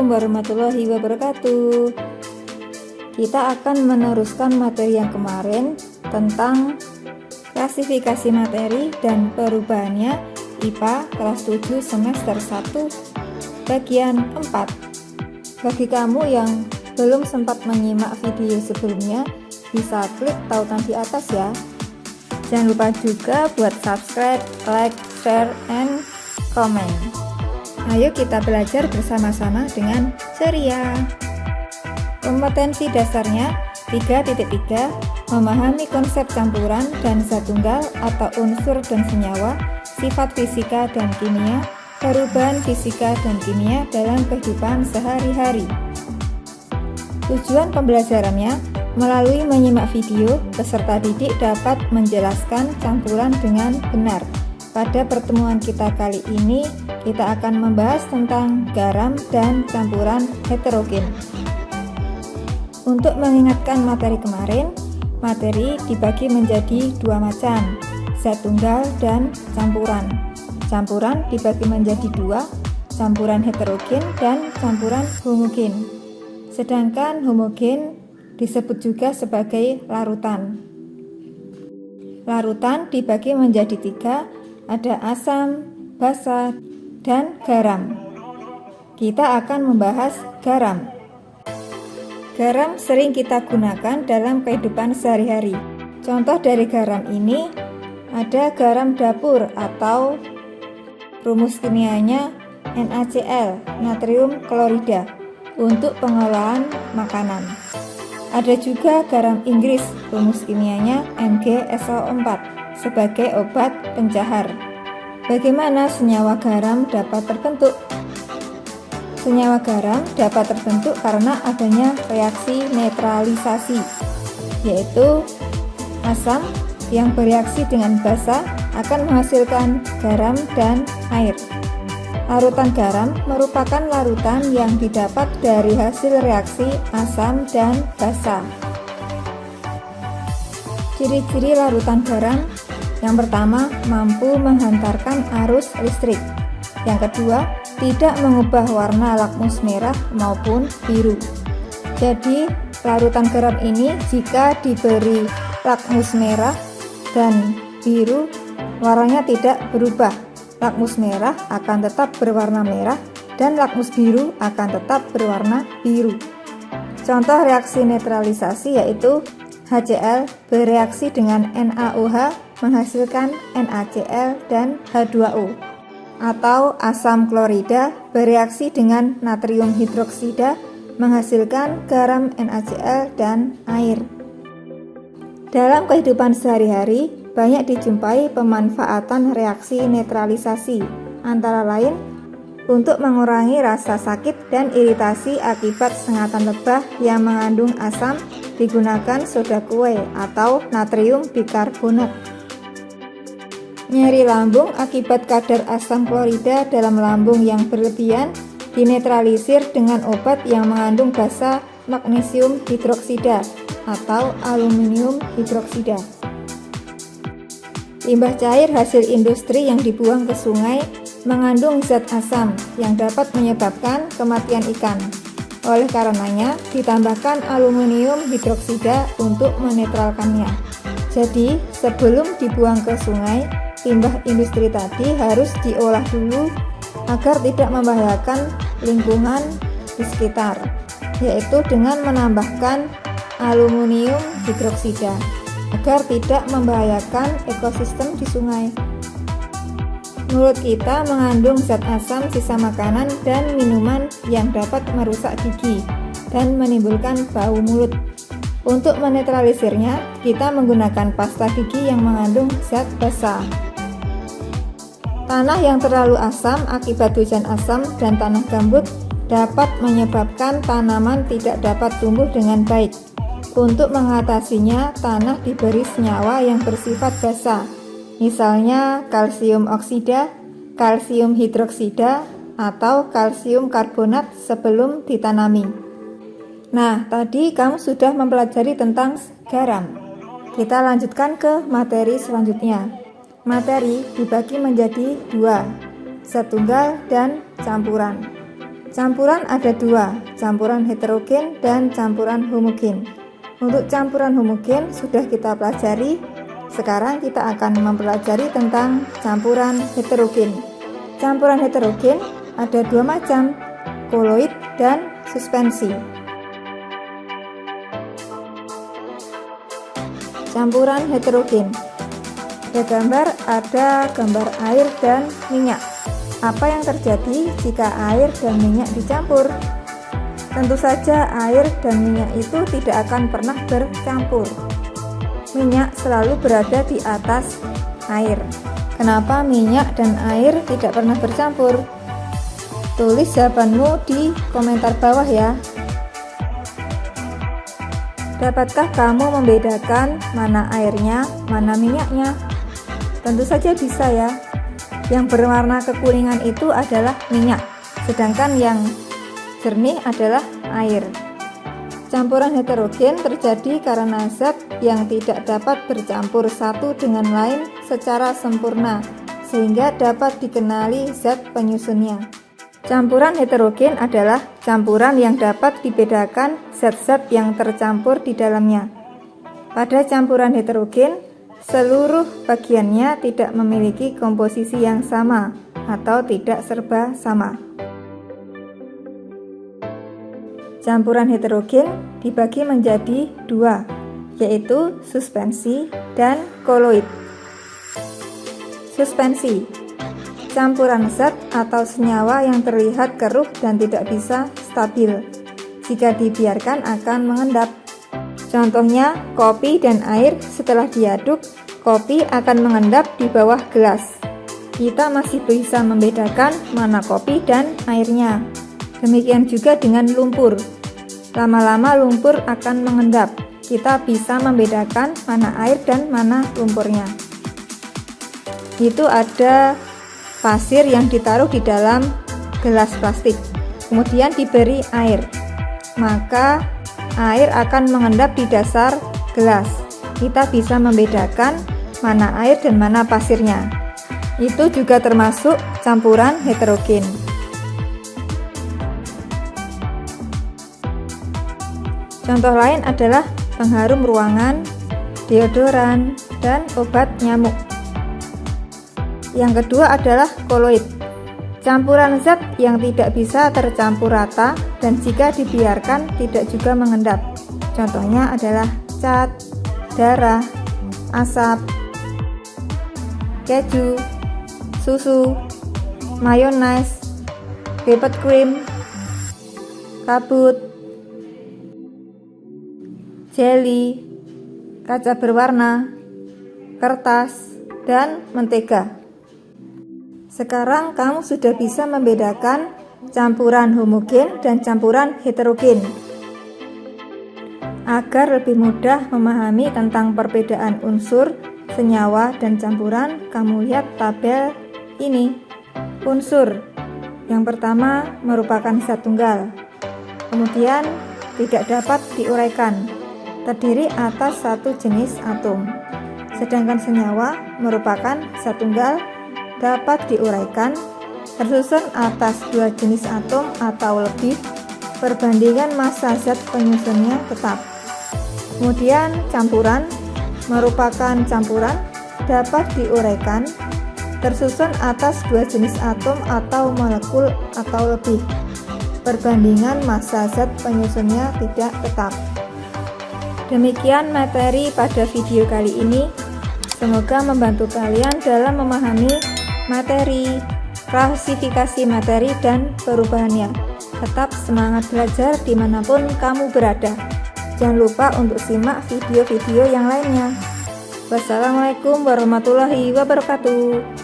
Assalamualaikum warahmatullahi wabarakatuh. Kita akan meneruskan materi yang kemarin tentang klasifikasi materi dan perubahannya IPA kelas 7 semester 1 bagian 4. Bagi kamu yang belum sempat menyimak video sebelumnya, bisa klik tautan di atas ya. Jangan lupa juga buat subscribe, like, share, and comment. Ayo kita belajar bersama-sama dengan ceria. Kompetensi dasarnya 3.3 memahami konsep campuran dan zat tunggal atau unsur dan senyawa, sifat fisika dan kimia, perubahan fisika dan kimia dalam kehidupan sehari-hari. Tujuan pembelajarannya, melalui menyimak video, peserta didik dapat menjelaskan campuran dengan benar. Pada pertemuan kita kali ini, kita akan membahas tentang garam dan campuran heterogen. Untuk mengingatkan materi kemarin, materi dibagi menjadi dua macam, zat tunggal dan campuran. Campuran dibagi menjadi dua, campuran heterogen dan campuran homogen. Sedangkan homogen disebut juga sebagai larutan. Larutan dibagi menjadi tiga, ada asam, basa, dan garam. Kita akan membahas garam. Garam sering kita gunakan dalam kehidupan sehari-hari. Contoh dari garam ini ada garam dapur atau rumus kimianya NaCl, natrium klorida, untuk pengolahan makanan. Ada juga garam Inggris, rumus kimianya MgSO4, sebagai obat pencahar. Bagaimana senyawa garam dapat terbentuk? Senyawa garam dapat terbentuk karena adanya reaksi netralisasi, yaitu asam yang bereaksi dengan basa akan menghasilkan garam dan air. Larutan garam merupakan larutan yang didapat dari hasil reaksi asam dan basa. Ciri-ciri larutan garam: yang pertama, mampu menghantarkan arus listrik. Yang kedua, tidak mengubah warna lakmus merah maupun biru. Jadi, larutan garam ini jika diberi lakmus merah dan biru, warnanya tidak berubah. Lakmus merah akan tetap berwarna merah dan lakmus biru akan tetap berwarna biru. Contoh reaksi netralisasi yaitu HCl bereaksi dengan NaOH menghasilkan NaCl dan H2O, atau asam klorida bereaksi dengan natrium hidroksida menghasilkan garam NaCl dan air. Dalam kehidupan sehari-hari banyak dijumpai pemanfaatan reaksi netralisasi, antara lain untuk mengurangi rasa sakit dan iritasi akibat sengatan lebah yang mengandung asam, digunakan soda kue atau natrium bikarbonat. Nyeri lambung akibat kadar asam klorida dalam lambung yang berlebihan dinetralisir dengan obat yang mengandung basa magnesium hidroksida atau aluminium hidroksida. Limbah cair hasil industri yang dibuang ke sungai mengandung zat asam yang dapat menyebabkan kematian ikan. Oleh karenanya, ditambahkan aluminium hidroksida untuk menetralkannya. Jadi, sebelum dibuang ke sungai, limbah industri tadi harus diolah dulu agar tidak membahayakan lingkungan di sekitar, yaitu dengan menambahkan aluminium hidroksida agar tidak membahayakan ekosistem di sungai. Mulut kita mengandung zat asam sisa makanan dan minuman yang dapat merusak gigi dan menimbulkan bau mulut. Untuk menetralisirnya, kita menggunakan pasta gigi yang mengandung zat basa. Tanah yang terlalu asam akibat hujan asam dan tanah gambut dapat menyebabkan tanaman tidak dapat tumbuh dengan baik. Untuk mengatasinya, tanah diberi senyawa yang bersifat basa, misalnya kalsium oksida, kalsium hidroksida, atau kalsium karbonat sebelum ditanami. Nah, tadi kamu sudah mempelajari tentang garam. Kita lanjutkan ke materi selanjutnya. Materi dibagi menjadi dua, zat tunggal dan campuran. Campuran ada dua, campuran heterogen dan campuran homogen. Untuk campuran homogen sudah kita pelajari. Sekarang kita akan mempelajari tentang campuran heterogen. Campuran heterogen ada dua macam, koloid dan suspensi. Campuran heterogen. Ada gambar air dan minyak. Apa yang terjadi jika air dan minyak dicampur? Tentu saja air dan minyak itu tidak akan pernah bercampur. Minyak selalu berada di atas air. Kenapa minyak dan air tidak pernah bercampur? Tulis jawabanmu di komentar bawah ya. Dapatkah kamu membedakan mana airnya, mana minyaknya? Tentu saja bisa ya. Yang berwarna kekuningan itu adalah minyak, sedangkan yang jernih adalah air. Campuran heterogen terjadi karena zat yang tidak dapat bercampur satu dengan lain secara sempurna, sehingga dapat dikenali zat penyusunnya. Campuran heterogen adalah campuran yang dapat dibedakan zat-zat yang tercampur di dalamnya. Pada campuran heterogen, seluruh bagiannya tidak memiliki komposisi yang sama atau tidak serba sama. Campuran heterogen dibagi menjadi dua, yaitu suspensi dan koloid. Suspensi, campuran zat atau senyawa yang terlihat keruh dan tidak bisa stabil. Jika dibiarkan akan mengendap. Contohnya, kopi dan air setelah diaduk, kopi akan mengendap di bawah gelas. Kita masih bisa membedakan mana kopi dan airnya. Demikian juga dengan lumpur. Lama-lama lumpur akan mengendap. Kita bisa membedakan mana air dan mana lumpurnya. Itu ada pasir yang ditaruh di dalam gelas plastik, kemudian diberi air. Maka air akan mengendap di dasar gelas. Kita bisa membedakan mana air dan mana pasirnya. Itu juga termasuk campuran heterogen. Contoh lain adalah pengharum ruangan, deodoran, dan obat nyamuk. Yang kedua adalah koloid. Campuran zat yang tidak bisa tercampur rata dan jika dibiarkan tidak juga mengendap. Contohnya adalah cat, darah, asap, keju, susu, mayones, whipped cream, kabut, jelly, kaca berwarna, kertas, dan mentega. Sekarang kamu sudah bisa membedakan campuran homogen dan campuran heterogen. Agar lebih mudah memahami tentang perbedaan unsur, senyawa, dan campuran, kamu lihat tabel ini. Unsur yang pertama merupakan zat tunggal, kemudian tidak dapat diuraikan, terdiri atas satu jenis atom. Sedangkan senyawa merupakan zat tunggal, dapat diuraikan, tersusun atas dua jenis atom atau lebih, perbandingan massa zat penyusunnya tetap. Kemudian campuran merupakan campuran, dapat diuraikan, tersusun atas dua jenis atom atau molekul atau lebih, perbandingan massa zat penyusunnya tidak tetap. Demikian materi pada video kali ini. Semoga membantu kalian dalam memahami materi, klasifikasi materi, dan perubahannya. Tetap semangat belajar dimanapun kamu berada. Jangan lupa untuk simak video-video yang lainnya. Wassalamualaikum warahmatullahi wabarakatuh.